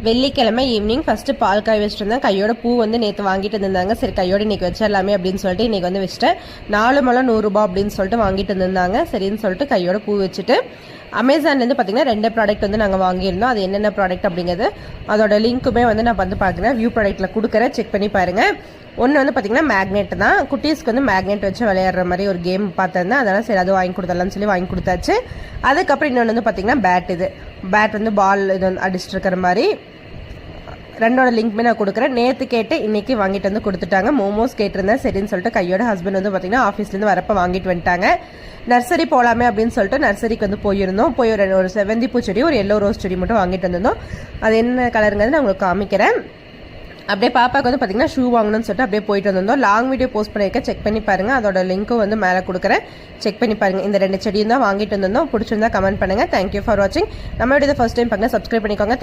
வெள்ளிக்கிழமை evening first பால் காய் வச்சுட்டு இருந்தேன். கையோட பூ வந்து நேற்று வாங்கிட்டு இருந்தாங்க. சரி கையோட இன்றைக்கி வச்சிடலாமே அப்படின்னு சொல்லிட்டு இன்றைக்கி வந்து வச்சுட்டேன். 4 முழம் 100 ரூபா அப்படின்னு சொல்லிட்டு வாங்கிட்டு இருந்தாங்க. சரின்னு சொல்லிட்டு கையோட பூ வச்சுட்டு அமேசான்லேருந்து பார்த்தீங்கன்னா 2 ப்ராடக்ட் வந்து நாங்கள் வாங்கியிருந்தோம். அது என்னென்ன ப்ராடக்ட் அப்படிங்கிறது அதோட லிங்க்குமே வந்து நான் வந்து பார்க்குறேன். வியூ ப்ராடக்ட்டில் கொடுக்குறேன், செக் பண்ணி பாருங்கள். ஒன்று வந்து பார்த்திங்கன்னா மேக்னெட் தான். குட்டீஸ்க்கு வந்து மேக்னெட் வச்சு விளையாடுற மாதிரி ஒரு கேம் பார்த்துருந்தேன். அதெல்லாம் சரி அது வாங்கி கொடுத்துடலாம்னு சொல்லி வாங்கி கொடுத்தாச்சு. அதுக்கப்புறம் இன்னொன்று வந்து பார்த்திங்கன்னா பேட் வந்து பால் இது வந்து அடிச்சுட்டு இருக்கிற மாதிரி 2ஓட லிங்க்மே நான் கொடுக்குறேன். நேற்று கேட்டு இன்றைக்கி வாங்கிட்டு வந்து கொடுத்துட்டாங்க. மோமோஸ் கேட்டிருந்தேன். சரின்னு சொல்லிட்டு கையோட ஹஸ்பண்ட் வந்து பார்த்திங்கன்னா ஆஃபீஸ்லேருந்து வரப்போ வாங்கிட்டு வந்துட்டாங்க. நர்சரி போகலாமே அப்படின்னு சொல்லிட்டு நர்சரிக்கு வந்து போயிருந்தோம். போய் ஒரு செவந்தி பூச்செடி ஒரு எல்லோ ரோஸ் செடி மட்டும் வாங்கிட்டு வந்திருந்தோம். அது என்ன கலருங்கிறது நான் உங்களுக்கு காமிக்கிறேன். அப்படியே பாப்பாவுக்கு வந்து பார்த்திங்கன்னா ஷூ வாங்கணும்னு சொல்லிட்டு அப்படியே போயிட்டு வந்திருந்தோம். லாங் வீடியோ போஸ்ட் பண்ணியிருக்கேன், செக் பண்ணி பாருங்கள். அதோட லிங்க்கும் வந்து மேலே கொடுக்குறேன், செக் பண்ணி பாருங்கள். இந்த 2 செடியும் தான் வாங்கிட்டு வந்திருந்தோம். பிடிச்சிருந்தா கமெண்ட் பண்ணுங்கள். தேங்க்யூ ஃபார் வாட்சிங். நம்ம வீடியோ ஃபர்ஸ்ட் டைம் பார்க்க சப்ஸ்கிரைப் பண்ணிக்கோங்க.